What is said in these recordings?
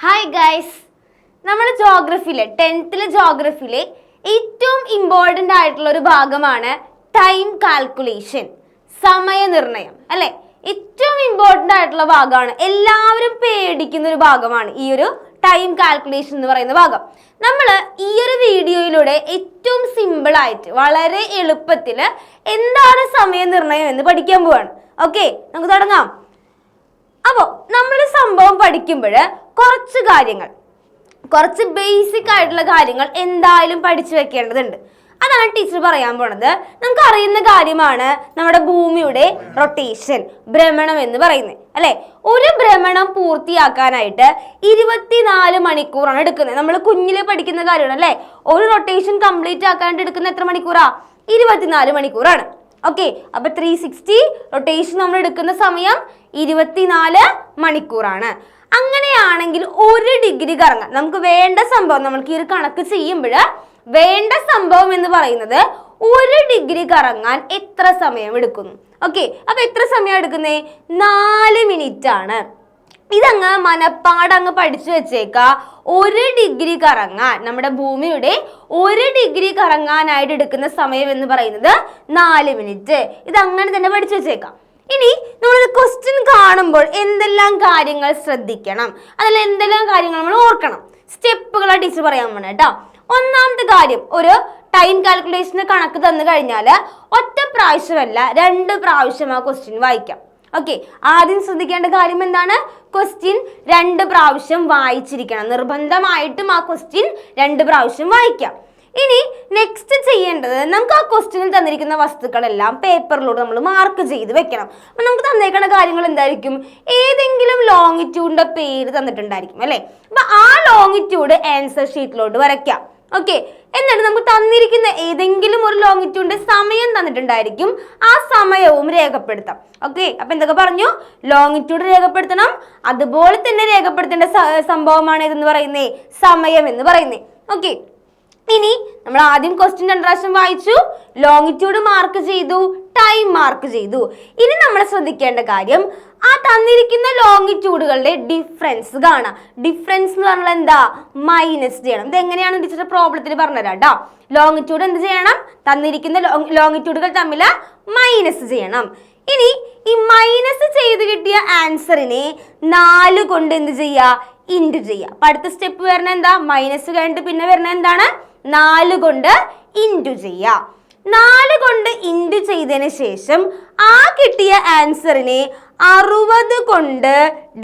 Hi guys, നമ്മൾ ജോഗ്രഫിയിലെ 10th ജോഗ്രഫിയിലെ ഏറ്റവും important ആയിട്ടുള്ള ഒരു ഭാഗമാണ് ടൈം കാൽക്കുലേഷൻ, സമയനിർണയം അല്ലെ. ഏറ്റവും ഇമ്പോർട്ടൻ്റ് ആയിട്ടുള്ള ഭാഗമാണ്, എല്ലാവരും പേടിക്കുന്ന ഒരു ഭാഗമാണ് ഈ ഒരു ടൈം കാൽക്കുലേഷൻ എന്ന് പറയുന്ന ഭാഗം. നമ്മൾ ഈ ഒരു വീഡിയോയിലൂടെ ഏറ്റവും സിമ്പിൾ ആയിട്ട് വളരെ എളുപ്പത്തിൽ എന്താണ് സമയനിർണയം എന്ന് പഠിക്കാൻ പോവാണ്. ഓക്കെ, നമുക്ക് തുടങ്ങാം. അപ്പോൾ നമ്മൾ സംഭവം പഠിക്കുമ്പോൾ കുറച്ച് ബേസിക് ആയിട്ടുള്ള കാര്യങ്ങൾ എന്തായാലും പഠിച്ചു വെക്കേണ്ടതുണ്ട്. അതാണ് ടീച്ചർ പറയാൻ പോണത്. നമുക്ക് അറിയുന്ന കാര്യമാണ് നമ്മുടെ ഭൂമിയുടെ റൊട്ടേഷൻ, ഭ്രമണം എന്ന് പറയുന്നത് അല്ലെ. ഒരു ഭ്രമണം പൂർത്തിയാക്കാനായിട്ട് 24 മണിക്കൂറാണ് എടുക്കുന്നത്. നമ്മൾ കുഞ്ഞിലെ പഠിക്കുന്ന കാര്യമാണ് അല്ലെ. ഒരു റൊട്ടേഷൻ കംപ്ലീറ്റ് ആക്കാനായിട്ട് എടുക്കുന്ന എത്ര മണിക്കൂറാ? 24 മണിക്കൂറാണ്. ഓക്കെ, അപ്പൊ 360 റൊട്ടേഷൻ നമ്മൾ എടുക്കുന്ന സമയം 24 മണിക്കൂറാണ്. അങ്ങനെയാണെങ്കിൽ 1 ഡിഗ്രി കറങ്ങാൻ നമുക്ക് വേണ്ട സംഭവം, നമ്മൾക്ക് ഈ ഒരു കണക്ക് ചെയ്യുമ്പോൾ വേണ്ട സംഭവം എന്ന് പറയുന്നത് 1 ഡിഗ്രി കറങ്ങാൻ എത്ര സമയം എടുക്കുന്നു? ഓക്കെ, അപ്പൊ എത്ര സമയം എടുക്കുന്നേ? 4 മിനിറ്റ് ആണ്. ഇതങ്ങ് മനപ്പാടങ്ങ് പഠിച്ചു വെച്ചേക്ക. 1 ഡിഗ്രി കറങ്ങാൻ, നമ്മുടെ ഭൂമിയുടെ 1 ഡിഗ്രി കറങ്ങാനായിട്ട് എടുക്കുന്ന സമയം എന്ന് പറയുന്നത് 4 മിനിറ്റ്. ഇത് അങ്ങനെ തന്നെ പഠിച്ചു വെച്ചേക്കാം. ഇനി നമ്മൾ ക്വസ്റ്റ്യൻ കാണുമ്പോൾ എന്തെല്ലാം കാര്യങ്ങൾ ശ്രദ്ധിക്കണം, അതല്ല എന്തെല്ലാം കാര്യങ്ങൾ നമ്മൾ ഓർക്കണം, സ്റ്റെപ്പുകളാ ടീച്ചർ പറയാൻ വേണം കേട്ടോ. ഒന്നാമത്തെ കാര്യം, ഒരു ടൈം കാൽക്കുലേഷന് കണക്ക് തന്നു കഴിഞ്ഞാൽ ഒറ്റ പ്രാവശ്യമല്ല 2 പ്രാവശ്യം ആ ക്വസ്റ്റ്യൻ വായിക്കാം. ഓക്കെ, ആദ്യം ശ്രദ്ധിക്കേണ്ട കാര്യം എന്താണ്? ക്വസ്റ്റ്യൻ 2 പ്രാവശ്യം വായിച്ചിരിക്കണം. നിർബന്ധമായിട്ടും ആ ക്വസ്റ്റ്യൻ 2 പ്രാവശ്യം വായിക്കാം. ഇനി നെക്സ്റ്റ് ചെയ്യേണ്ടത്, നമുക്ക് ആ ക്വസ്റ്റ്യനിൽ തന്നിരിക്കുന്ന വസ്തുക്കളെല്ലാം പേപ്പറിലൂടെ നമ്മൾ മാർക്ക് ചെയ്ത് വെക്കണം. അപ്പം നമുക്ക് തന്നേക്കുന്ന കാര്യങ്ങൾ എന്തായിരിക്കും? ഏതെങ്കിലും ലോങ്ങിറ്റ്യൂഡിന്റെ പേര് തന്നിട്ടുണ്ടായിരിക്കും അല്ലെ. അപ്പൊ ആ ലോങ്ങിറ്റ്യൂഡ് ആൻസർ ഷീറ്റിലോട്ട് വരയ്ക്കാം. ഓക്കെ, എന്നിട്ട് നമുക്ക് തന്നിരിക്കുന്ന ഏതെങ്കിലും ഒരു ലോങ്ങിറ്റ്യൂഡിന്റെ സമയം തന്നിട്ടുണ്ടായിരിക്കും, ആ സമയവും രേഖപ്പെടുത്താം. ഓക്കെ, അപ്പൊ എന്തൊക്കെ പറഞ്ഞു? ലോങ്ങിറ്റ്യൂഡ് രേഖപ്പെടുത്തണം, അതുപോലെ തന്നെ രേഖപ്പെടുത്തേണ്ട സംഭവമാണ് ഇതെന്ന് പറയുന്നേ സമയം എന്ന് പറയുന്നേ. ഓക്കെ, ഇനി നമ്മൾ ആദ്യം ക്വസ്റ്റ്യൻ 2 പ്രാവശ്യം വായിച്ചു, ലോങ്ങിറ്റ്യൂഡ് മാർക്ക് ചെയ്തു, ടൈം മാർക്ക് ചെയ്തു. ഇനി നമ്മൾ ശ്രദ്ധിക്കേണ്ട കാര്യം, ആ തന്നിരിക്കുന്ന ലോങ്ങിറ്റ്യൂഡുകളുടെ ഡിഫറൻസ് കാണാം. ഡിഫറൻസ് എന്ന് പറഞ്ഞാൽ എന്താ? മൈനസ് ചെയ്യണം. ഇത് എങ്ങനെയാണ് ടീച്ചർ പ്രോബ്ലത്തിൽ പറഞ്ഞുതരാം കേട്ടോ. ലോങ്ങിറ്റ്യൂഡ് എന്ത് ചെയ്യണം? തന്നിരിക്കുന്ന ലോങ്ങിറ്റ്യൂഡുകൾ തമ്മിൽ മൈനസ് ചെയ്യണം. ഇനി ഈ മൈനസ് ചെയ്ത് കിട്ടിയ ആൻസറിനെ 4 കൊണ്ട് എന്ത് ചെയ്യുക? ഇൻറ്റു ചെയ്യുക. അപ്പൊ അടുത്ത സ്റ്റെപ്പ് വരുന്നത് എന്താ? മൈനസ് കഴിഞ്ഞിട്ട് പിന്നെ വരുന്നത് എന്താണ്? 4 കൊണ്ട് ഇൻറ്റു ചെയ്യുക. 4 കൊണ്ട് ഇൻറ്റു ചെയ്തതിന് ശേഷം ആ കിട്ടിയ ആൻസറിനെ 60 കൊണ്ട്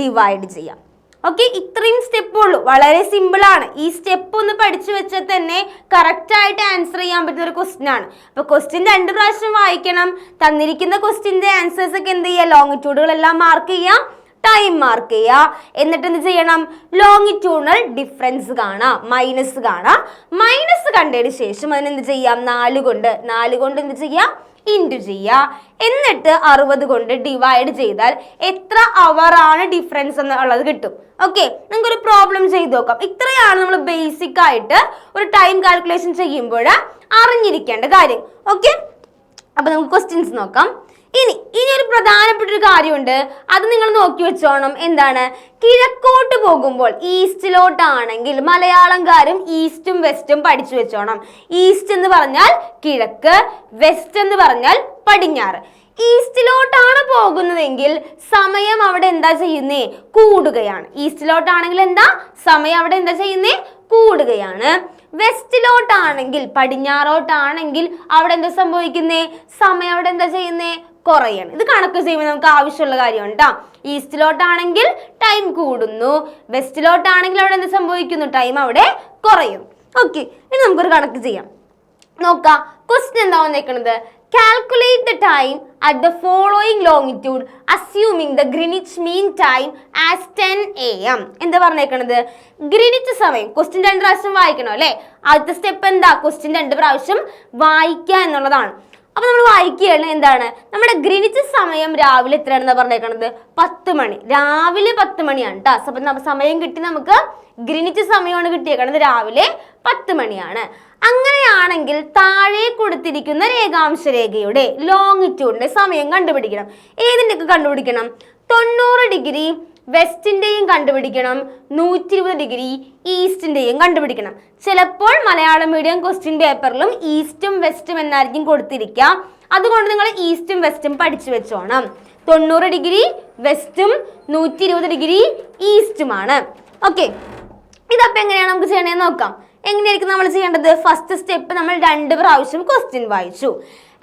ഡിവൈഡ് ചെയ്യാം. ഓക്കെ, ഇത്രയും സ്റ്റെപ്പ് ഉള്ളൂ. വളരെ സിമ്പിൾ ആണ്. ഈ സ്റ്റെപ്പ് ഒന്ന് പഠിച്ചു വെച്ചാൽ തന്നെ കറക്റ്റ് ആയിട്ട് ആൻസർ ചെയ്യാൻ പറ്റുന്ന ഒരു ക്വസ്റ്റ്യൻ ആണ്. അപ്പൊ ക്വസ്റ്റ്യൻ 2 പ്രാവശ്യം വായിക്കണം. തന്നിരിക്കുന്ന ക്വസ്റ്റ്യന്റെ ആൻസേഴ്സ് ഒക്കെ എന്ത് ചെയ്യുക? ലോങ്ങിറ്റ്യൂഡുകളെല്ലാം മാർക്ക് ചെയ്യാം, ടൈം മാർക്ക് ചെയ്യുക. എന്നിട്ട് എന്ത് ചെയ്യണം? ലോങ്ങിറ്റ്യൂഡിനൽ ഡിഫറൻസ് കാണാം, മൈനസ് കാണാം. മൈനസ് കണ്ടതിന് ശേഷം അതിനെന്ത് ചെയ്യാം? 4 കൊണ്ട് എന്ത് ചെയ്യാം? ഇൻറ്റു ചെയ്യുക. എന്നിട്ട് 60 കൊണ്ട് ഡിവൈഡ് ചെയ്താൽ എത്ര അവർ ആണ് ഡിഫറൻസ് എന്നുള്ളത് കിട്ടും. ഓക്കെ, നമുക്കൊരു പ്രോബ്ലം ചെയ്ത് നോക്കാം. ഇത്രയാണ് നമ്മൾ ബേസിക് ആയിട്ട് ഒരു ടൈം കാൽക്കുലേഷൻ ചെയ്യുമ്പോൾ അറിഞ്ഞിരിക്കേണ്ട കാര്യം. ഓക്കെ, അപ്പൊ നമുക്ക് ക്വസ്റ്റ്യൻസ് നോക്കാം. ഇനി ഒരു പ്രധാനപ്പെട്ട ഒരു കാര്യമുണ്ട്, അത് നിങ്ങൾ നോക്കി വെച്ചോണം. എന്താണ്? കിഴക്കോട്ട് പോകുമ്പോൾ, ഈസ്റ്റിലോട്ടാണെങ്കിൽ മലയാളംകാരും ഈസ്റ്റും വെസ്റ്റും പഠിച്ചു വെച്ചോണം. ഈസ്റ്റ് എന്ന് പറഞ്ഞാൽ കിഴക്ക്, വെസ്റ്റ് എന്ന് പറഞ്ഞാൽ പടിഞ്ഞാറ്. ഈസ്റ്റിലോട്ടാണ് പോകുന്നതെങ്കിൽ സമയം അവിടെ എന്താ ചെയ്യുന്നേ? കൂടുകയാണ്. ഈസ്റ്റിലോട്ടാണെങ്കിൽ എന്താ? സമയം അവിടെ എന്താ ചെയ്യുന്നേ? കൂടുകയാണ്. വെസ്റ്റിലോട്ടാണെങ്കിൽ, പടിഞ്ഞാറോട്ടാണെങ്കിൽ അവിടെ എന്താ സംഭവിക്കുന്നേ? സമയം അവിടെ എന്താ ചെയ്യുന്നേ? കുറയാണ്. ഇത് കണക്ക് ചെയ്യുമ്പോൾ നമുക്ക് ആവശ്യമുള്ള കാര്യമാണ് കേട്ടോ. ഈസ്റ്റിലോട്ടാണെങ്കിൽ ടൈം കൂടുന്നു, വെസ്റ്റിലോട്ടാണെങ്കിൽ അവിടെ എന്ത് സംഭവിക്കുന്നു? ടൈം അവിടെ കുറയുന്നു. ഓക്കെ, ഇനി നമുക്കൊരു കണക്ക് ചെയ്യാം. നോക്കാം, ക്വസ്റ്റ്യൻ എന്താ വന്നേക്കുന്നത്? Calculate the time at the following longitude assuming the Greenwich mean time as 10 AM. എന്താ പറഞ്ഞേക്കണത്? ഗ്രീനിച്ച് സമയം. ക്വസ്റ്റ്യൻ 2 പ്രാവശ്യം വായിക്കണം അല്ലേ. ആദ്യത്തെ സ്റ്റെപ്പ് എന്താ? ക്വസ്റ്റ്യൻ 2 പ്രാവശ്യം വായിക്കുക എന്നുള്ളതാണ്. അപ്പൊ നമ്മൾ വായിക്കുകയാണ് എന്താണ്? നമ്മുടെ ഗ്രീനിച്ച് സമയം രാവിലെ എത്രയാണെന്നാ പറഞ്ഞേക്കണത്? 10 മണി. രാവിലെ 10 മണിയാണ് കേട്ടോ. അപ്പൊ സമയം കിട്ടി, നമുക്ക് ഗ്രീനിച്ച് സമയമാണ് കിട്ടിയേക്കണത്, രാവിലെ 10 മണിയാണ്. അങ്ങനെയാണെങ്കിൽ താഴെ കൊടുത്തിരിക്കുന്ന രേഖാംശ രേഖയുടെ ലോങ്ങിറ്റ്യൂഡിന്റെ സമയം കണ്ടുപിടിക്കണം. ഏതിൻ്റെയൊക്കെ കണ്ടുപിടിക്കണം? 90 ഡിഗ്രി, വെസ്റ്റിന്റെയും കണ്ടുപിടിക്കണം, 120 ഡിഗ്രി ഈസ്റ്റിന്റെയും കണ്ടുപിടിക്കണം. ചിലപ്പോൾ മലയാളം മീഡിയം ക്വസ്റ്റ്യൻ പേപ്പറിലും ഈസ്റ്റും വെസ്റ്റും എന്നായിരിക്കും കൊടുത്തിരിക്കുക. അതുകൊണ്ട് നിങ്ങൾ ഈസ്റ്റും വെസ്റ്റും പഠിച്ചു വെച്ചോണം. 90 ഡിഗ്രി വെസ്റ്റും 120 ഡിഗ്രി ഈസ്റ്റുമാണ്. ഓക്കെ, ഇതപ്പോൾ എങ്ങനെയാണ് നമുക്ക് ചെയ്യണേന്ന് നോക്കാം. എങ്ങനെയായിരിക്കും നമ്മൾ ചെയ്യേണ്ടത്? ഫസ്റ്റ് സ്റ്റെപ്പ് നമ്മൾ 2 പ്രാവശ്യം ക്വസ്റ്റ്യൻ വായിച്ചു.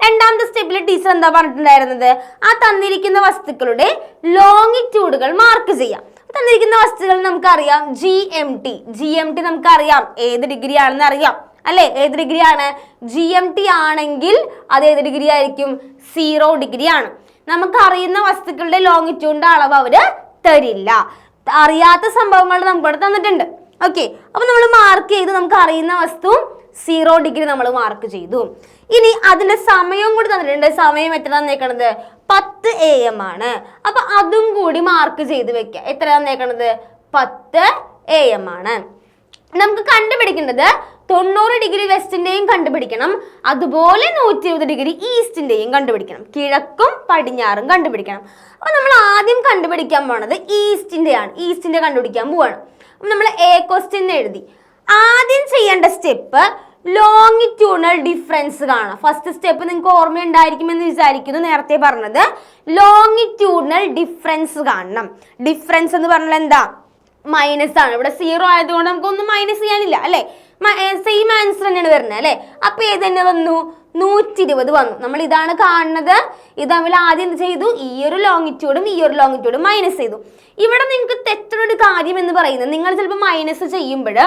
രണ്ടാമത്തെ സ്റ്റെപ്പിൽ ടീച്ചർ എന്താ പറഞ്ഞിട്ടുണ്ടായിരുന്നത്? ആ തന്നിരിക്കുന്ന വസ്തുക്കളുടെ ലോങ്ങിറ്റ്യൂഡുകൾ മാർക്ക് ചെയ്യാം. തന്നിരിക്കുന്ന വസ്തുക്കൾ നമുക്കറിയാം GMT നമുക്കറിയാം ഏത് ഡിഗ്രി ആണെന്ന് അറിയാം അല്ലെ? ഏത് ഡിഗ്രിയാണ്? GMT ആണെങ്കിൽ അത് ഏത് ഡിഗ്രി ആയിരിക്കും? 0 ഡിഗ്രി ആണ്. നമുക്ക് അറിയുന്ന വസ്തുക്കളുടെ ലോങ്ങിറ്റ്യൂഡിന്റെ അളവ് അവര് തരില്ല. അറിയാത്ത സംഭവങ്ങൾ നമുക്കിവിടെ തന്നിട്ടുണ്ട്. ഓക്കെ, അപ്പൊ നമ്മൾ മാർക്ക് ചെയ്തു. നമുക്ക് അറിയുന്ന വസ്തു 0 ഡിഗ്രി നമ്മൾ മാർക്ക് ചെയ്തു. ഇനി അതിന്റെ സമയം കൂടി തന്നിട്ടുണ്ട്. സമയം എത്ര തന്നേക്കണത്? 10 AM ആണ്. അപ്പൊ അതും കൂടി മാർക്ക് ചെയ്ത് വെക്കുക. എത്ര തന്നേക്കണത്? 10 AM ആണ്. നമുക്ക് കണ്ടുപിടിക്കേണ്ടത് 90 ഡിഗ്രി വെസ്റ്റിന്റെയും കണ്ടുപിടിക്കണം, അതുപോലെ 120 ഡിഗ്രി ഈസ്റ്റിന്റെയും കണ്ടുപിടിക്കണം. കിഴക്കും പടിഞ്ഞാറും കണ്ടുപിടിക്കണം. അപ്പൊ നമ്മൾ ആദ്യം കണ്ടുപിടിക്കാൻ പോണത് ഈസ്റ്റിന്റെയാണ്. ഈസ്റ്റിന്റെ കണ്ടുപിടിക്കാൻ പോവാണ്. അപ്പൊ നമ്മൾ A ക്വസ്റ്റ്യൻ എഴുതി. ആദ്യം ചെയ്യേണ്ട സ്റ്റെപ്പ് ലോങ്ങിറ്റ്യൂണൽ ഡിഫറൻസ് കാണാം. ഫസ്റ്റ് സ്റ്റെപ്പ് നിങ്ങൾക്ക് ഓർമ്മയുണ്ടായിരിക്കുമെന്ന് വിചാരിക്കുന്നു. നേരത്തെ പറഞ്ഞത് ലോങ്ങിറ്റ്യൂണൽ ഡിഫറൻസ് കാണണം. ഡിഫറൻസ് എന്ന് പറഞ്ഞാൽ എന്താ? മൈനസ് ആണ്. ഇവിടെ 0 ആയതുകൊണ്ട് നമുക്കൊന്നും മൈനസ് ചെയ്യാനില്ല അല്ലെ? സെയിം ആൻസർ തന്നെയാണ് വരുന്നത് അല്ലെ? അപ്പൊ ഏത് തന്നെ വന്നു? 120 വന്നു. നമ്മൾ ഇതാണ് കാണുന്നത്. ഇത് തമ്മിൽ ആദ്യം എന്ത് ചെയ്തു? ഈ ഒരു ലോങ്ങിറ്റ്യൂഡും ഈ ഒരു ലോങ്ങിറ്റ്യൂഡും മൈനസ് ചെയ്തു. ഇവിടെ നിങ്ങൾക്ക് തെറ്റൊരു കാര്യം എന്ന് പറയുന്നത്, നിങ്ങൾ ചിലപ്പോൾ മൈനസ് ചെയ്യുമ്പോൾ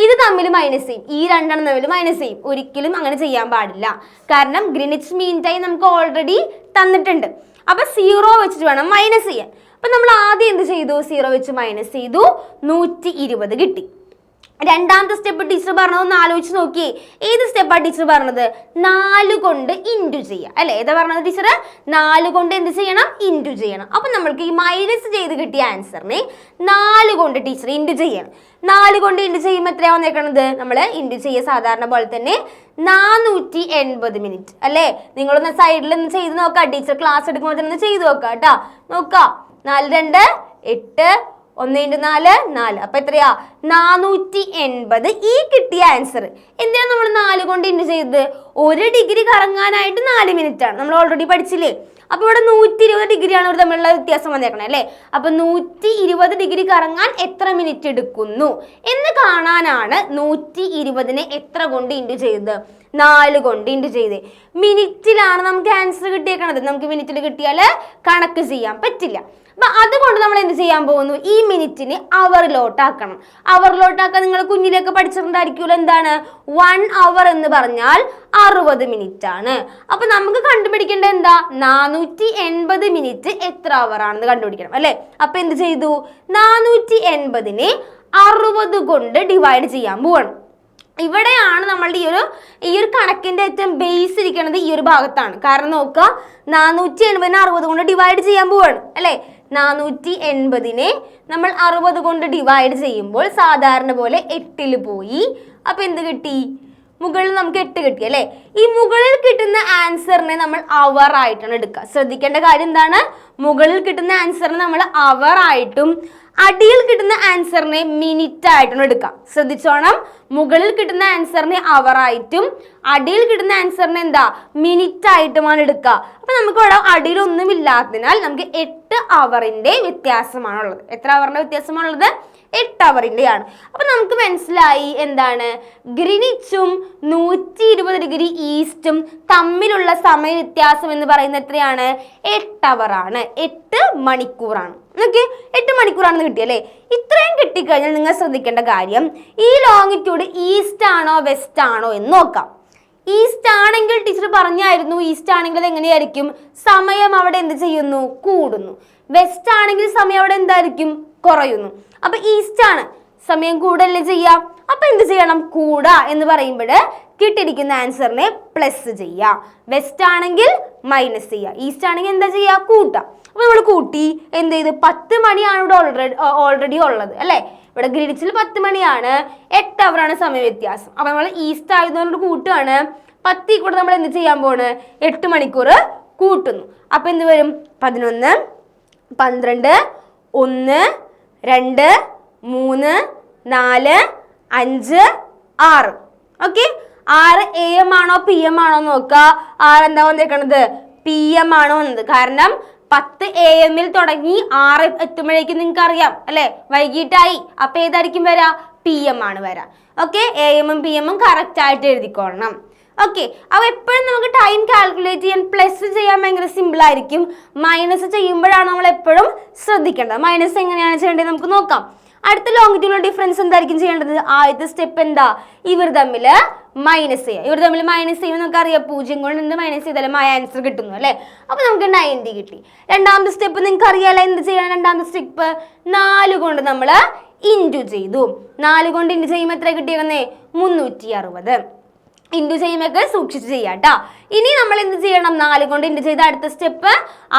ഇത് തമ്മിൽ മൈനസ് ചെയ്യും, ഈ രണ്ടെണ്ണം തമ്മിൽ മൈനസ് ചെയ്യും. ഒരിക്കലും അങ്ങനെ ചെയ്യാൻ പാടില്ല. കാരണം ഗ്രീനിച്ച് മീൻ ടൈം നമുക്ക് ഓൾറെഡി തന്നിട്ടുണ്ട്. അപ്പൊ 0 വെച്ചിട്ട് വേണം മൈനസ് ചെയ്യാൻ. അപ്പൊ നമ്മൾ ആദ്യം എന്ത് ചെയ്തു? 0 വെച്ച് മൈനസ് ചെയ്തു, 120 കിട്ടി. രണ്ടാമത്തെ സ്റ്റെപ്പ് ടീച്ചർ പറഞ്ഞതൊന്ന് ആലോചിച്ച് നോക്കിയേ. ഏത് സ്റ്റെപ്പാണ് ടീച്ചർ പറഞ്ഞത്? 4 കൊണ്ട് ഇൻറ്റു ചെയ്യുക അല്ലെ? ഏതാ പറഞ്ഞത് ടീച്ചർ? 4 കൊണ്ട് എന്ത് ചെയ്യണം? ഇൻറ്റു ചെയ്യണം. അപ്പൊ നമ്മൾക്ക് ഈ മൈനസ് ചെയ്ത് കിട്ടിയ ആൻസറിനെ 4 കൊണ്ട് ടീച്ചർ ഇൻറ്റു ചെയ്യണം. 4 കൊണ്ട് ഇൻറ്റു ചെയ്യുമ്പോൾ എത്രയാ വന്നേക്കണത്? നമ്മൾ ഇൻറ്റു ചെയ്യുക സാധാരണ പോലെ തന്നെ 480 മിനിറ്റ് അല്ലേ? നിങ്ങളൊന്ന് സൈഡിൽ ഒന്ന് ചെയ്ത് നോക്കാം. ടീച്ചർ ക്ലാസ് എടുക്കുമ്പോൾ തന്നെ ചെയ്ത് നോക്കാം കേട്ടോ. നോക്കാം. 4 2 8 1 × 4 4. അപ്പൊ എത്രയാ? 480. ഈ കിട്ടിയ ആൻസർ എന്തിനാ നമ്മൾ 4 കൊണ്ട് ഇൻറ്റു ചെയ്തത്? 1 ഡിഗ്രി കറങ്ങാനായിട്ട് 4 മിനിറ്റ് ആണ്. നമ്മൾ ഓൾറെഡി പഠിച്ചില്ലേ? അപ്പൊ ഇവിടെ 120 ഡിഗ്രിയാണ് ഒരു തമ്മിലുള്ള വ്യത്യാസം വന്നേക്കണേ അല്ലേ? അപ്പൊ 120 ഡിഗ്രി കറങ്ങാൻ എത്ര മിനിറ്റ് എടുക്കുന്നു എന്ന് കാണാനാണ് 120നെ എത്ര കൊണ്ട് ഇൻറ്റു ചെയ്തത്? 4 കൊണ്ട് ഇൻറ്റു ചെയ്തേ. മിനിറ്റിലാണ് നമുക്ക് ആൻസർ കിട്ടിയേക്കണത്. നമുക്ക് മിനിറ്റിൽ കിട്ടിയാൽ കണക്ക് ചെയ്യാൻ പറ്റില്ല. അപ്പൊ അതുകൊണ്ട് നമ്മൾ എന്ത് ചെയ്യാൻ പോകുന്നു? ഈ മിനിറ്റിന് അവറിലോട്ടാക്കണം. അവറിലോട്ടാക്കാൻ നിങ്ങൾ കുഞ്ഞിലേക്ക് പഠിച്ചിട്ടുണ്ടായിരിക്കുമല്ലോ. എന്താണ് 1 അവർ എന്ന് പറഞ്ഞാൽ 60 മിനിറ്റ് ആണ്. അപ്പൊ നമുക്ക് കണ്ടുപിടിക്കേണ്ടത് എന്താ? 480 മിനിറ്റ് എത്ര അവർ ആണെന്ന് കണ്ടുപിടിക്കണം അല്ലെ? അപ്പൊ എന്ത് ചെയ്തു? 480നെ 60 കൊണ്ട് ഡിവൈഡ് ചെയ്യാൻ പോവാണ്. ഇവിടെയാണ് നമ്മളുടെ ഈ ഒരു കണക്കിന്റെ ഏറ്റവും ബേസ് ഇരിക്കുന്നത് ഈ ഒരു ഭാഗത്താണ്. കാരണം നോക്കുക, 480നെ 60 കൊണ്ട് ഡിവൈഡ് ചെയ്യാൻ പോവാണ് അല്ലെ? 480നെ നമ്മൾ 60 കൊണ്ട് ഡിവൈഡ് ചെയ്യുമ്പോൾ സാധാരണ പോലെ 8ൽ പോയി. അപ്പൊ എന്ത് കിട്ടി? മുകളിൽ നമുക്ക് 8 കിട്ടി അല്ലെ? ഈ മുകളിൽ കിട്ടുന്ന ആൻസറിനെ നമ്മൾ അവർ ആയിട്ടാണ് എടുക്കുക. ശ്രദ്ധിക്കേണ്ട കാര്യം എന്താണ്? മുകളിൽ കിട്ടുന്ന ആൻസറിനെ നമ്മൾ അവർ ആയിട്ടും അടിയിൽ കിട്ടുന്ന ആൻസറിനെ മിനിറ്റ് ആയിട്ടാണ് എടുക്കുക. ശ്രദ്ധിച്ചോണം. മുകളിൽ കിട്ടുന്ന ആൻസറിനെ അവർ ആയിട്ടും അടിയിൽ കിട്ടുന്ന ആൻസറിനെ എന്താ? മിനിറ്റ് ആയിട്ടുമാണ് എടുക്കുക. അപ്പൊ നമുക്ക് ഇവിടെ അടിയിലൊന്നും ഇല്ലാത്തതിനാൽ നമുക്ക് 8 അവറിന്റെ വ്യത്യാസമാണുള്ളത്. എത്ര അവറിന്റെ വ്യത്യാസമാണുള്ളത്? 8 അവറിന്റെയാണ്. അപ്പൊ നമുക്ക് മനസ്സിലായി എന്താണ്? ഗ്രീനിച്ചും 120 ഡിഗ്രി ഈസ്റ്റും തമ്മിലുള്ള സമയ വ്യത്യാസം എന്ന് പറയുന്നത് എത്രയാണ്? 8 അവറാണ്. 8 മണിക്കൂറാണ്. ഓക്കെ, 8 മണിക്കൂറാണെന്ന് കിട്ടിയല്ലേ? ഇത്രയും കിട്ടിക്കഴിഞ്ഞാൽ നിങ്ങൾ ശ്രദ്ധിക്കേണ്ട കാര്യം, ഈ ലോങ്ങിറ്റ്യൂഡ് ഈസ്റ്റ് ആണോ വെസ്റ്റ് ആണോ എന്ന് നോക്കാം. ഈസ്റ്റ് ആണെങ്കിൽ ടീച്ചർ പറഞ്ഞായിരുന്നു, ഈസ്റ്റ് ആണെങ്കിൽ അത് എങ്ങനെയായിരിക്കും? സമയം അവിടെ എന്ത് ചെയ്യുന്നു? കൂടുന്നു. വെസ്റ്റ് ആണെങ്കിൽ സമയം അവിടെ എന്തായിരിക്കും? കുറയുന്നു. അപ്പൊ ഈസ്റ്റ് ആണ്, സമയം കൂടല്ലേ ചെയ്യാം. അപ്പൊ എന്ത് ചെയ്യണം? കൂടാ എന്ന് പറയുമ്പോൾ കിട്ടിയിരിക്കുന്ന ആൻസറിനെ പ്ലസ് ചെയ്യാം. വെസ്റ്റ് ആണെങ്കിൽ മൈനസ് ചെയ്യുക, ഈസ്റ്റ് ആണെങ്കിൽ എന്താ ചെയ്യുക? കൂട്ടാം. അപ്പൊ നമ്മൾ കൂട്ടി എന്ത് ചെയ്ത്? 10 മണിയാണ് ഇവിടെ ഓൾറെഡി ഉള്ളത് അല്ലെ? ഇവിടെ ഗ്രീനിച്ചിൽ 10 മണിയാണ്, 8 അവറാണ് സമയ വ്യത്യാസം. അപ്പൊ നമ്മൾ ഈസ്റ്റ് ആയതുകൊണ്ട് കൂട്ടുകയാണ്. 10 കൂടെ നമ്മൾ എന്ത് ചെയ്യാൻ പോണ്? 8 മണിക്കൂർ കൂട്ടുന്നു. അപ്പൊ എന്ത് വരും? 11 12 1 2 3 4 5 6. ഓക്കെ, 6 AM ആണോ PM ആണോ നോക്കുക. 6 എന്താ വന്നേക്കണത്? PM ആണ് വന്നത്. കാരണം 10 AM തുടങ്ങി 6 എത്തുമ്പോഴേക്കും നിങ്ങൾക്ക് അറിയാം അല്ലെ, വൈകിട്ടായി. അപ്പൊ ഏതായിരിക്കും വരാ? PM ആണ് വരാ. ഓക്കെ, AM ഉം PM ഉം കറക്റ്റ് ആയിട്ട് എഴുതിക്കോളണം. ഓക്കെ, അപ്പൊ എപ്പോഴും നമുക്ക് ടൈം കാൽക്കുലേറ്റ് ചെയ്യാൻ പ്ലസ് ചെയ്യാൻ ഭയങ്കര സിമ്പിൾ ആയിരിക്കും. മൈനസ് ചെയ്യുമ്പോഴാണ് നമ്മൾ എപ്പോഴും ശ്രദ്ധിക്കേണ്ടത്. മൈനസ് എങ്ങനെയാണ് ചെയ്യേണ്ടത് നമുക്ക് നോക്കാം. അടുത്ത ലോങ്ങിറ്റ്യൂഡിനൽ ഡിഫറൻസ് എന്തായിരിക്കും ചെയ്യേണ്ടത്? ആദ്യത്തെ സ്റ്റെപ്പ് എന്താ? ഇവർ തമ്മിൽ മൈനസ് ചെയ്യുക. ഇവർ തമ്മിൽ മൈനസ് ചെയ്യുമ്പോൾ നമുക്ക് അറിയാം 0 കൊണ്ട് എന്ത് മൈനസ് ചെയ്താലും ആൻസർ കിട്ടുന്നു അല്ലേ. അപ്പൊ നമുക്ക് 90 കിട്ടി. രണ്ടാമത്തെ സ്റ്റെപ്പ് നിങ്ങൾക്ക് അറിയാലോ എന്ത് ചെയ്യണം. രണ്ടാമത്തെ സ്റ്റെപ്പ് 4 കൊണ്ട് നമ്മൾ ഇൻറ്റു ചെയ്തു. 4 കൊണ്ട് ഇൻറ്റു ചെയ്യുമ്പോൾ എത്ര കിട്ടിയിരുന്നേ? 360. ഇൻറ്റു ചെയ്യുമ്പോൾ സൂക്ഷിച്ച് ചെയ്യാട്ടോ. ഇനി നമ്മൾ എന്ത് ചെയ്യണം? 4 കൊണ്ട് ഇൻറ്റു ചെയ്ത അടുത്ത സ്റ്റെപ്പ്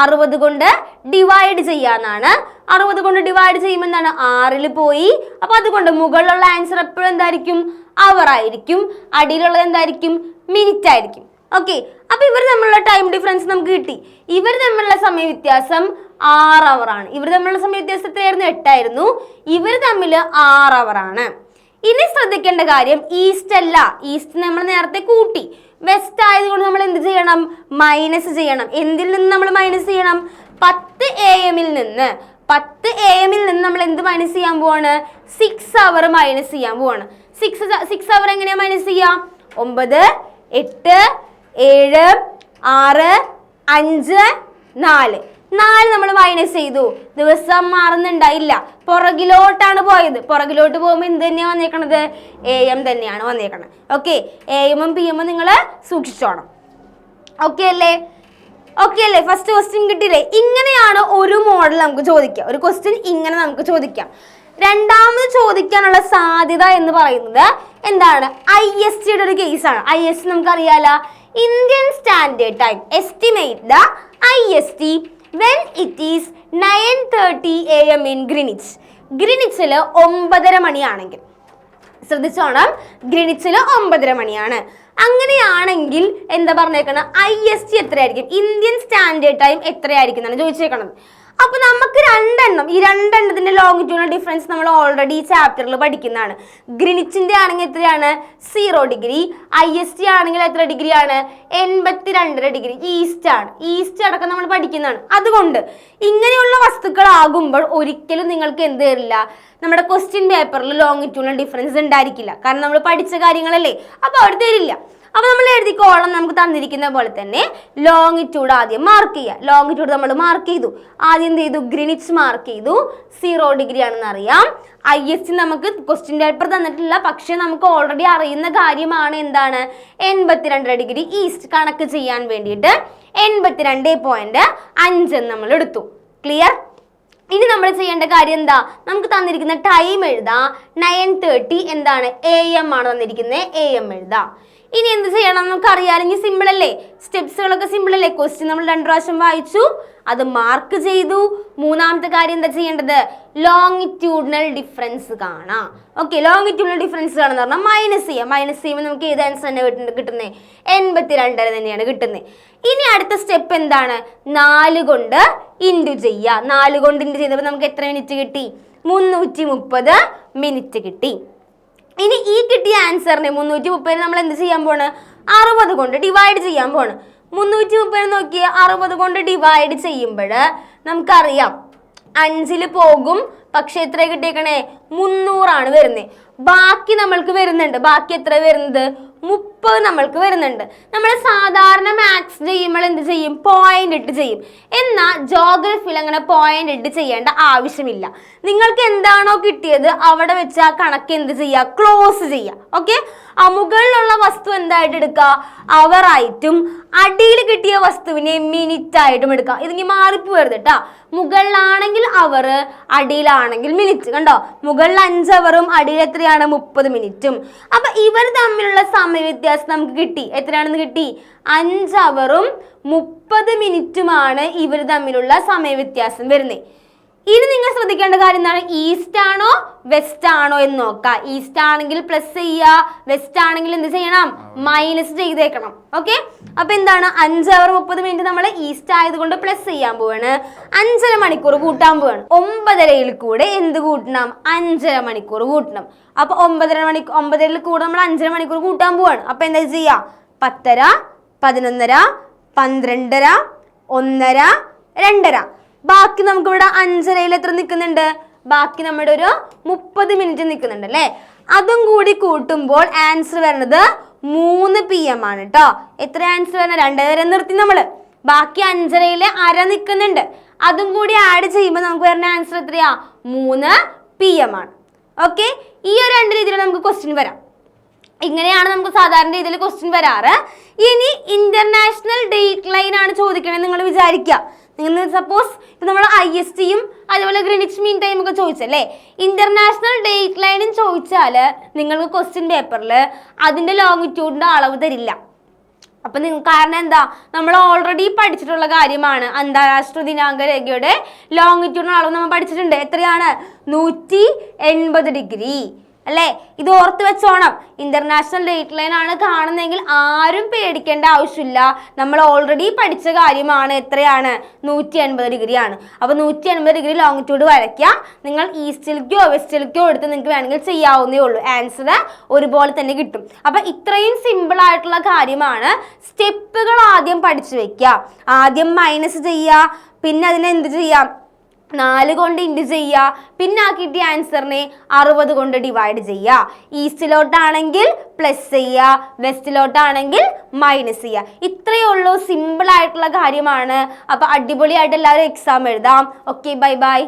60 കൊണ്ട് ഡിവൈഡ് ചെയ്യാന്നാണ്. 60 കൊണ്ട് ഡിവൈഡ് ചെയ്യുമ്പോൾ എന്താണ്? 6ൽ പോയി. അപ്പൊ അതുകൊണ്ട് മുകളിലുള്ള ആൻസർ എപ്പോഴും എന്തായിരിക്കും? അവർ ആയിരിക്കും. അടിയിലുള്ളത് എന്തായിരിക്കും? മിനിറ്റ് ആയിരിക്കും. ഓക്കെ, അപ്പൊ ഇവർ തമ്മിലുള്ള ടൈം ഡിഫറൻസ് നമുക്ക് കിട്ടി. ഇവർ തമ്മിലുള്ള സമയ വ്യത്യാസം 6 അവർ ആണ്. ഇവർ തമ്മിലുള്ള സമയ വ്യത്യാസം എത്രയായിരുന്നു? 8 ആയിരുന്നു. ഇവർ തമ്മിൽ 6 അവർ ആണ്. ഇനി ശ്രദ്ധിക്കേണ്ട കാര്യം ഈസ്റ്റ് അല്ല. ഈസ്റ്റ് നമ്മൾ നേരത്തെ കൂട്ടി. വെസ്റ്റ് ആയതുകൊണ്ട് നമ്മൾ എന്ത് ചെയ്യണം? മൈനസ് ചെയ്യണം. എന്തിൽ നിന്ന് നമ്മൾ മൈനസ് ചെയ്യണം? 10 AM നിന്ന്. 10 AM നിന്ന് നമ്മൾ എന്ത് മൈനസ് ചെയ്യാൻ പോവാണ്? 6 അവർ മൈനസ് ചെയ്യാൻ പോവാണ്. 6 അവർ എങ്ങനെയാ മൈനസ് ചെയ്യാം? 9 8 7 6 5 4 നമ്മൾ മൈനസ് ചെയ്തു. ദിവസം മാറുന്നുണ്ടായില്ല, പുറകിലോട്ടാണ് പോയത്. പുറകിലോട്ട് പോകുമ്പോൾ എന്ത് തന്നെയാണ് വന്നേക്കണത്? AM തന്നെയാണ് വന്നേക്കണത്. ഓക്കെ, AM ഉം PM ഉം നിങ്ങൾ സൂക്ഷിച്ചോണം. ഓക്കെ അല്ലേ? ഓക്കെ അല്ലേ? ഫസ്റ്റ് ക്വസ്റ്റ്യൻ കിട്ടിയില്ലേ? ഇങ്ങനെയാണ് ഒരു മോഡൽ നമുക്ക് ചോദിക്കാം. ഒരു ക്വസ്റ്റ്യൻ ഇങ്ങനെ നമുക്ക് ചോദിക്കാം. രണ്ടാമത് ചോദിക്കാനുള്ള സാധ്യത എന്ന് പറയുന്നത് എന്താണ്? IST യുടെ ഒരു കേസാണ്. IST നമുക്കറിയാലോ, Indian standard time. Estimate the IST when it is 9:30 AM in Greenwich. ഗ്രീനിച്ചിൽ 9:30 മണിയാണെങ്കിൽ ശ്രദ്ധിച്ചോണം, ഗ്രീനിച്ചിൽ 9:30 മണിയാണ്. അങ്ങനെയാണെങ്കിൽ എന്താ പറഞ്ഞേക്കണം? IST എത്രയായിരിക്കും? ഇന്ത്യൻ സ്റ്റാൻഡേർഡ് ടൈം എത്രയായിരിക്കും എന്നാണ് ചോദിച്ചേക്കണത്. അപ്പൊ നമുക്ക് ഈ രണ്ടെണ്ണത്തിന്റെ ലോങ്ങിറ്റ്യൂഡിനൽ ഡിഫറൻസ് നമ്മൾ ഓൾറെഡി ഈ ചാപ്റ്ററിൽ പഠിക്കുന്നതാണ്. ഗ്രീനിച്ചിന്റെ ആണെങ്കിൽ എത്രയാണ്? 0 ഡിഗ്രി. IST ആണെങ്കിൽ എത്ര ഡിഗ്രിയാണ്? 82.5 ഡിഗ്രി. ഈസ്റ്റ് ആണ്. ഈസ്റ്റ് അടക്കം നമ്മൾ പഠിക്കുന്നതാണ്. അതുകൊണ്ട് ഇങ്ങനെയുള്ള വസ്തുക്കളാകുമ്പോൾ ഒരിക്കലും നിങ്ങൾക്ക് എന്ത് തരില്ല? നമ്മുടെ ക്വസ്റ്റ്യൻ പേപ്പറിൽ ലോങ്ങിറ്റ്യൂഡിനൽ ഡിഫറൻസ് ഉണ്ടായിരിക്കില്ല. കാരണം നമ്മൾ പഠിച്ച കാര്യങ്ങളല്ലേ, അപ്പൊ അവർ തരില്ല. അപ്പൊ നമ്മൾ എഴുതിക്കോളം നമുക്ക് തന്നിരിക്കുന്ന പോലെ തന്നെ ലോങ്ങിറ്റ്യൂഡ് ആദ്യം മാർക്ക് ചെയ്യുക. ലോങ്ങിറ്റ്യൂഡ് നമ്മൾ മാർക്ക് ചെയ്തു. ആദ്യം എന്ത് ചെയ്തു? ഗ്രീനിച്ച് മാർക്ക് ചെയ്തു. 0 ഡിഗ്രി ആണെന്ന് അറിയാം. IST നമുക്ക് ക്വസ്റ്റ്യൻ പേപ്പർ തന്നിട്ടില്ല, പക്ഷെ നമുക്ക് ഓൾറെഡി അറിയുന്ന കാര്യമാണ്. എന്താണ്? 82 ഡിഗ്രി ഈസ്റ്റ്. കണക്ക് ചെയ്യാൻ വേണ്ടിയിട്ട് 82.5 നമ്മൾ എടുത്തു. ക്ലിയർ? ഇനി നമ്മൾ ചെയ്യേണ്ട കാര്യം എന്താ? നമുക്ക് തന്നിരിക്കുന്ന ടൈം എഴുതാം. 9:30 എന്താണ്? AM ആണ് തന്നിരിക്കുന്നത്. AM എഴുതാം. ഇനി എന്ത് ചെയ്യണം? നമുക്ക് അറിയാമെങ്കിൽ സിമ്പിൾ അല്ലേ? സ്റ്റെപ്സുകളൊക്കെ സിമ്പിൾ അല്ലേ? ക്വസ്റ്റ്യൻ നമ്മൾ 2 പ്രാവശ്യം വായിച്ചു, അത് മാർക്ക് ചെയ്തു. മൂന്നാമത്തെ കാര്യം എന്താ ചെയ്യേണ്ടത്? ലോങ്ങിറ്റ്യൂഡിനൽ ഡിഫറൻസ് കാണാം. ഓക്കെ, ലോങ്ങിറ്റ്യൂഡിനൽ ഡിഫറൻസ് കാണാന്ന് പറഞ്ഞാൽ മൈനസ് ചെയ്യാം. മൈനസ് ചെയ്യുമ്പോൾ നമുക്ക് ഏത് ആൻസർ തന്നെ കിട്ടുന്നത്? 82 തന്നെയാണ് കിട്ടുന്നത്. ഇനി അടുത്ത സ്റ്റെപ്പ് എന്താണ്? 4 കൊണ്ട് ഇൻറ്റു ചെയ്യുക. 4 കൊണ്ട് ഇൻറ്റു ചെയ്തപ്പോൾ നമുക്ക് എത്ര മിനിറ്റ് കിട്ടി? 330 മിനിറ്റ് കിട്ടി. ഇനി ഈ കിട്ടിയ ആൻസറിനെ 330 നമ്മൾ എന്ത് ചെയ്യാൻ പോണ്? 60 കൊണ്ട് ഡിവൈഡ് ചെയ്യാൻ പോണ്. 330 നോക്കിയ 60 കൊണ്ട് ഡിവൈഡ് ചെയ്യുമ്പോൾ നമുക്കറിയാം 5ൽ പോകും. പക്ഷെ എത്ര കിട്ടിയേക്കണേ? 300 ആണ് വരുന്നത്. ബാക്കി നമ്മൾക്ക് വരുന്നുണ്ട്. ബാക്കി എത്ര വരുന്നത്? 30 നമ്മൾക്ക് വരുന്നുണ്ട്. നമ്മൾ സാധാരണ മാത്സ് ചെയ്യുമ്പോൾ എന്ത് ചെയ്യും? പോയിന്റ് ഇട്ട് ചെയ്യും. എന്നാൽ ജോഗ്രഫിയിൽ അങ്ങനെ പോയിന്റ് ഇട്ട് ചെയ്യേണ്ട ആവശ്യമില്ല. നിങ്ങൾക്ക് എന്താണോ കിട്ടിയത് അവിടെ വെച്ച് ആ കണക്ക് എന്ത് ചെയ്യുക? ക്ലോസ് ചെയ്യുക. ഓക്കെ, ആ മുകളിലുള്ള വസ്തു എന്തായിട്ട് എടുക്കുക? അവർ ആയിട്ടും അടിയിൽ കിട്ടിയ വസ്തുവിനെ മിനിറ്റ് ആയിട്ടും എടുക്കാം. ഇതിനി മാറിപ്പോരുത് കേട്ടാ. മുകളിലാണെങ്കിൽ അവർ, അടിയിലാണെങ്കിൽ മിനിറ്റ്. കണ്ടോ, മുകളിൽ 5 അവറും അടിയിൽ എത്രയാണ്? 30 മിനിറ്റും. അപ്പൊ ഇവർ തമ്മിലുള്ള സമയ വ്യത്യാസം നമുക്ക് കിട്ടി. എത്രയാണെന്ന് കിട്ടി? 5 അവറും 30 മിനിറ്റുമാണ് ഇവർ തമ്മിലുള്ള സമയ വ്യത്യാസം വരുന്നത്. ഇനി നിങ്ങൾ ശ്രദ്ധിക്കേണ്ട കാര്യം എന്താണ്? ഈസ്റ്റ് ആണോ വെസ്റ്റ് ആണോ എന്ന് നോക്കുക. ഈസ്റ്റ് ആണെങ്കിൽ പ്ലസ് ചെയ്യുക, വെസ്റ്റ് ആണെങ്കിൽ എന്ത് ചെയ്യണം? മൈനസ് ചെയ്തേക്കണം. ഓക്കെ, അപ്പൊ എന്താണ്? 5 അവർ 30 മിനിറ്റ് നമ്മൾ ഈസ്റ്റ് ആയതുകൊണ്ട് പ്ലസ് ചെയ്യാൻ പോവാണ്. 5.5 മണിക്കൂർ കൂട്ടാൻ പോവാണ്. 9:30 കൂടെ എന്ത് കൂട്ടണം? 5.5 മണിക്കൂർ കൂട്ടണം. അപ്പൊ 9:30 കൂടെ നമ്മൾ 5.5 മണിക്കൂർ കൂട്ടാൻ പോവാണ്. അപ്പൊ എന്താ ചെയ്യാ? 10:30, 11:30, 12:30, 1:30, 2:30. ബാക്കി നമുക്ക് ഇവിടെ 5:30 എത്ര നിൽക്കുന്നുണ്ട്? ബാക്കി നമ്മുടെ ഒരു 30 മിനിറ്റ് നിൽക്കുന്നുണ്ട് അല്ലേ? അതും കൂടി കൂട്ടുമ്പോൾ ആൻസർ വരുന്നത് 3 PM ആണ് കേട്ടോ. എത്ര ആൻസർ വരുന്നത്? 2:30 നിർത്തി നമ്മള്. ബാക്കി 5:30 അര നിൽക്കുന്നുണ്ട്. അതും കൂടി ആഡ് ചെയ്യുമ്പോൾ നമുക്ക് വരുന്ന ആൻസർ എത്രയാ? 3 PM ആണ്. ഓക്കെ, ഈ ഒരു 2 രീതിയിൽ നമുക്ക് ക്വസ്റ്റ്യൻ വരാം. ഇങ്ങനെയാണ് നമുക്ക് സാധാരണ രീതിയിൽ ക്വസ്റ്റ്യൻ വരാറ്. ഇനി ഇന്റർനാഷണൽ ഡേറ്റ് ലൈൻ ആണ് ചോദിക്കണേ നിങ്ങൾ വിചാരിക്കുക. നിങ്ങൾ സപ്പോസ് ഇപ്പൊ നമ്മൾ ISTയും അതുപോലെ ഗ്രീനിച്ച് മീൻ ടൈം ഒക്കെ ചോദിച്ചല്ലേ, ഇന്റർനാഷണൽ ഡേറ്റ് ലൈനും ചോദിച്ചാൽ നിങ്ങൾക്ക് ക്വസ്റ്റ്യൻ പേപ്പറിൽ അതിന്റെ ലോങ്ങിറ്റ്യൂഡിന്റെ അളവ് തരില്ല. അപ്പൊ കാരണം എന്താ? നമ്മൾ ഓൾറെഡി പഠിച്ചിട്ടുള്ള കാര്യമാണ്. അന്താരാഷ്ട്ര ദിനാങ്ക രേഖയുടെ ലോങ്ങിറ്റ്യൂഡിന്റെ അളവ് നമ്മൾ പഠിച്ചിട്ടുണ്ട്. എത്രയാണ്? 180 ഡിഗ്രി അല്ലേ? ഇത് ഓർത്ത് വെച്ചോണം. ഇന്റർനാഷണൽ ഡേറ്റ് ലൈൻ ആണ് കാണുന്നതെങ്കിൽ ആരും പേടിക്കേണ്ട ആവശ്യമില്ല. നമ്മൾ ഓൾറെഡി പഠിച്ച കാര്യമാണ്. എത്രയാണ്? 180 ഡിഗ്രി ആണ്. അപ്പൊ 180 ഡിഗ്രി ലോങ്ങിറ്റ്യൂഡ് വരയ്ക്കുക. നിങ്ങൾ ഈസ്റ്റിലേക്കോ വെസ്റ്റിലേക്കോ എടുത്ത് നിങ്ങൾക്ക് വേണമെങ്കിൽ ചെയ്യാവുന്നേ ഉള്ളൂ. ആൻസർ ഒരുപോലെ തന്നെ കിട്ടും. അപ്പൊ ഇത്രയും സിമ്പിൾ ആയിട്ടുള്ള കാര്യമാണ്. സ്റ്റെപ്പുകൾ ആദ്യം പഠിച്ചു വെക്കുക. ആദ്യം മൈനസ് ചെയ്യുക, പിന്നെ അതിനെ എന്ത് ചെയ്യാം? 4 കൊണ്ട് ഇൻറ്റു ചെയ്യുക, പിന്നെ ആ കിട്ടിയ ആൻസറിനെ 60 കൊണ്ട് ഡിവൈഡ് ചെയ്യുക. ഈസ്റ്റിലോട്ടാണെങ്കിൽ പ്ലസ് ചെയ്യുക, വെസ്റ്റിലോട്ടാണെങ്കിൽ മൈനസ് ചെയ്യുക. ഇത്രയേ ഉള്ളൂ. സിമ്പിൾ ആയിട്ടുള്ള കാര്യമാണ്. അപ്പൊ അടിപൊളിയായിട്ട് എല്ലാവരും എക്സാം എഴുതാം. Okay, bye bye.